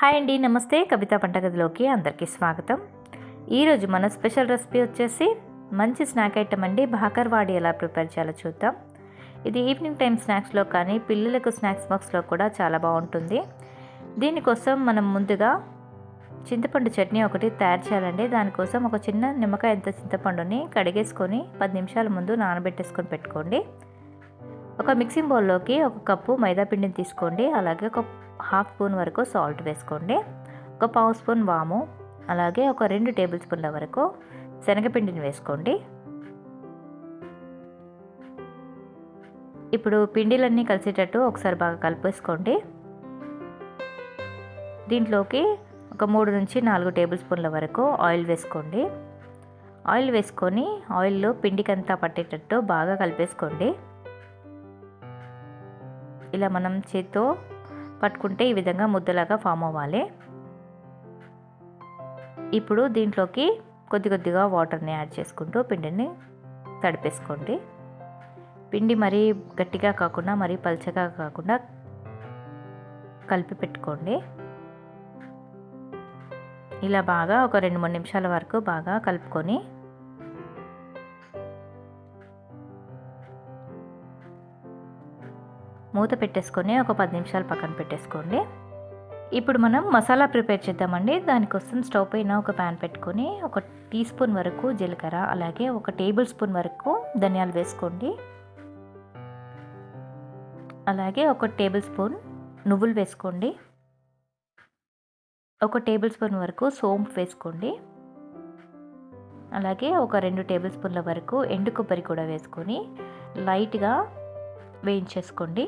Hi అండి, నమస్తే. కవిత వంటగదిలోకి అందరికీ స్వాగతం. ఈరోజు మన స్పెషల్ రెసిపీ వచ్చేసి మంచి స్నాక్ ఐటమ్ అండి. బాకర్వాడి ఎలా ప్రిపేర్ చేయాలో చూద్దాం. ఇది ఈవినింగ్ టైం స్నాక్స్లో కానీ పిల్లలకు స్నాక్స్ బాక్స్లో కూడా చాలా బాగుంటుంది. దీనికోసం మనం ముందుగా చింతపండు చట్నీ ఒకటి తయారు చేయాలండి. దానికోసం ఒక చిన్న నిమ్మకాయ అంత చింతపండుని కడిగేసుకొని 10 నిమిషాల ముందు నానబెట్టేసుకొని పెట్టుకోండి. ఒక మిక్సింగ్ బౌల్లోకి ఒక కప్పు మైదా పిండిని తీసుకోండి. అలాగే ఒక హాఫ్ స్పూన్ వరకు సాల్ట్ వేసుకోండి. ఒక పావు స్పూన్ వాము, అలాగే ఒక 2 టేబుల్ స్పూన్ల వరకు శనగపిండిని వేసుకోండి. ఇప్పుడు పిండిలన్నీ కలిసేటట్టు ఒకసారి బాగా కలిపేసుకోండి. దీంట్లోకి ఒక 3 నుంచి 4 టేబుల్ స్పూన్ల వరకు ఆయిల్ వేసుకోండి. ఆయిల్ వేసుకొని ఆయిల్లో పిండికంతా పట్టేటట్టు బాగా కలిపేసుకోండి. ఇలా మనం చేత్తో పట్టుకుంటే ఈ విధంగా ముద్దలాగా ఫామ్ అవ్వాలి. ఇప్పుడు దీంట్లోకి కొద్దిగా వాటర్ని యాడ్ చేసుకుంటూ పిండిని తడిపేసుకోండి. పిండి మరీ గట్టిగా కాకుండా మరీ పల్చగా కాకుండా కలిపి పెట్టుకోండి. ఇలా బాగా ఒక 2-3 నిమిషాల వరకు బాగా కలుపుకొని మూత పెట్టేసుకొని ఒక 10 నిమిషాలు పక్కన పెట్టేసుకోండి. ఇప్పుడు మనం మసాలా ప్రిపేర్ చేద్దామండి. దానికోసం స్టవ్ పైన ఒక ప్యాన్ పెట్టుకొని 1 టీ స్పూన్ వరకు జీలకర్ర, అలాగే 1 టేబుల్ స్పూన్ వరకు ధనియాలు వేసుకోండి. అలాగే 1 టేబుల్ స్పూన్ నువ్వులు వేసుకోండి. 1 టేబుల్ స్పూన్ వరకు సోంపు వేసుకోండి. అలాగే ఒక 2 టేబుల్ స్పూన్ల వరకు ఎండు కొబ్బరి కూడా వేసుకొని లైట్గా వేయించేసుకోండి.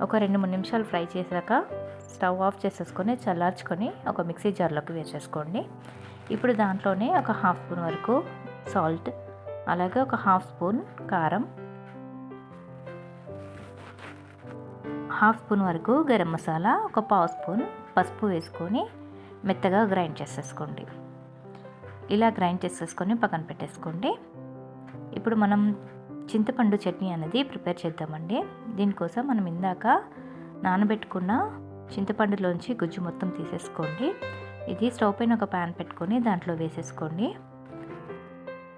ఒక 2-3 నిమిషాలు ఫ్రై చేశాక స్టవ్ ఆఫ్ చేసేసుకొని చల్లార్చుకొని ఒక మిక్సీ జార్లోకి వేసేసుకోండి. ఇప్పుడు దాంట్లోనే ఒక హాఫ్ స్పూన్ వరకు సాల్ట్, అలాగే ఒక హాఫ్ స్పూన్ కారం, హాఫ్ స్పూన్ వరకు గరం మసాలా, ఒక పావు స్పూన్ పసుపు వేసుకొని మెత్తగా గ్రైండ్ చేసేసుకోండి. ఇలా గ్రైండ్ చేసేసుకొని పక్కన పెట్టేసుకోండి. ఇప్పుడు మనం చింతపండు చట్నీ అనేది ప్రిపేర్ చేద్దామండి. దీనికోసం మనం ఇందాక నానబెట్టుకున్న చింతపండులోంచి గుజ్జు మొత్తం తీసేసుకోండి. ఇది స్టవ్ పైన ఒక ప్యాన్ పెట్టుకొని దాంట్లో వేసేసుకోండి.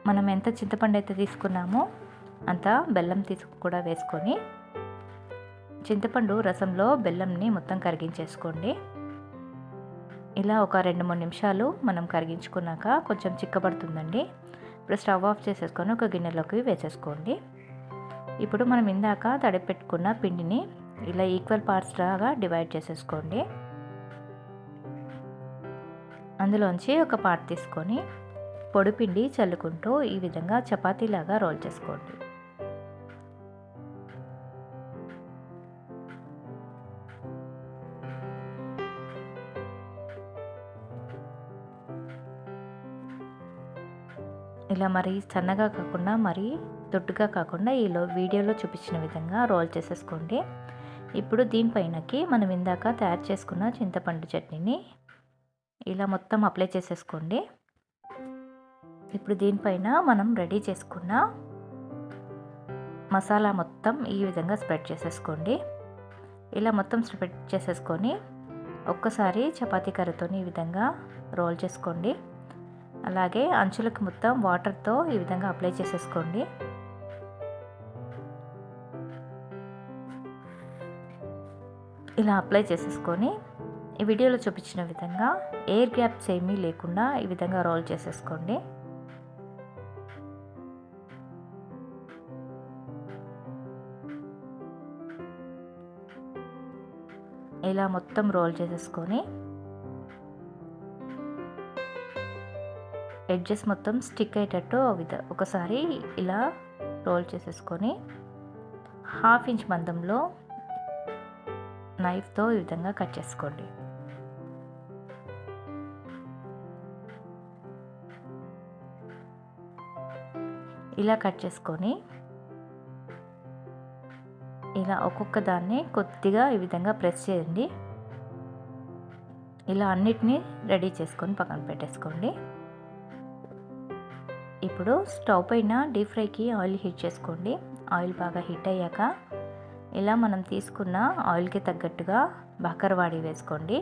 మనం ఎంత చింతపండు అయితే తీసుకున్నామో అంత బెల్లం కూడా వేసుకొని చింతపండు రసంలో బెల్లంని మొత్తం కరిగించేసుకోండి. ఇలా ఒక 2-3 నిమిషాలు మనం కరిగించుకున్నాక కొంచెం చిక్కబడుతుందండి. ఇప్పుడు స్టవ్ ఆఫ్ చేసేసుకొని ఒక గిన్నెలోకి వేసేసుకోండి. ఇప్పుడు మనం ఇందాక తడిపి పెట్టుకున్న పిండిని ఇలా ఈక్వల్ పార్ట్స్ లాగా డివైడ్ చేసేసుకోండి. అందులోంచి ఒక పార్ట్ తీసుకొని పొడి పిండి చల్లుకుంటూ ఈ విధంగా చపాతీలాగా రోల్ చేసుకోండి. ఇలా మరీ సన్నగా కాకుండా మరీ దొడ్డుగా కాకుండా వీడియోలో చూపించిన విధంగా రోల్ చేసేసుకోండి. ఇప్పుడు దీనిపైనకి మనం ఇందాక తయారు చేసుకున్న చింతపండు చట్నీని ఇలా మొత్తం అప్లై చేసేసుకోండి. ఇప్పుడు దీనిపైన మనం రెడీ చేసుకున్న మసాలా మొత్తం ఈ విధంగా స్ప్రెడ్ చేసేసుకోండి. ఇలా మొత్తం స్ప్రెడ్ చేసేసుకొని ఒక్కసారి చపాతీ కర్రతో ఈ విధంగా రోల్ చేసుకోండి. అలాగే అంచులకు మొత్తం వాటర్తో ఈ విధంగా అప్లై చేసేసుకోండి. ఇలా అప్లై చేసేసుకొని ఈ వీడియోలో చూపించిన విధంగా ఎయిర్ గ్యాప్స్ ఏమీ లేకుండా ఈ విధంగా రోల్ చేసేసుకోండి. ఇలా మొత్తం రోల్ చేసేసుకొని ఎడ్జెస్ మొత్తం స్టిక్ అయ్యేటట్టు ఒకసారి ఇలా రోల్ చేసేసుకొని 1/2 ఇంచ్ మందంలో నైఫ్తో ఈ విధంగా కట్ చేసుకోండి. ఇలా కట్ చేసుకొని ఇలా ఒక్కొక్క దాన్ని కొద్దిగా ఈ విధంగా ప్రెస్ చేయండి. ఇలా అన్నిటినీ రెడీ చేసుకొని పక్కన పెట్టేసుకోండి. ఇప్పుడు స్టవ్ పైన డీప్ ఫ్రైకి ఆయిల్ హీట్ చేసుకోండి. ఆయిల్ బాగా హీట్ అయ్యాక ఇలా మనం తీసుకున్న ఆయిల్కి తగ్గట్టుగా బాకర్వాడి వేసుకోండి.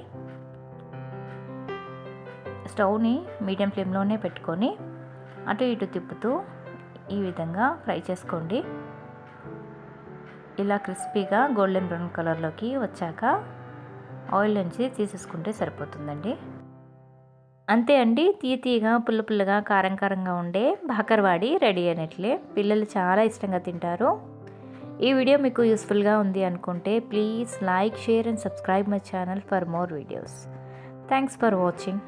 స్టవ్ని మీడియం ఫ్లేమ్లోనే పెట్టుకొని అటు ఇటు తిప్పుతూ ఈ విధంగా ఫ్రై చేసుకోండి. ఇలా క్రిస్పీగా గోల్డెన్ బ్రౌన్ కలర్లోకి వచ్చాక ఆయిల్ నుంచి తీసేసుకుంటే సరిపోతుందండి. అంతే అండి, తీయగా పుల్ల పుల్లగా కారం కారంగా ఉండే బాకర్వాడి రెడీ అయినట్లే. పిల్లలు చాలా ఇష్టంగా తింటారు. ఈ వీడియో మీకు యూస్ఫుల్గా ఉంది అనుకుంటే please like, share and subscribe my channel for more videos. Thanks for watching.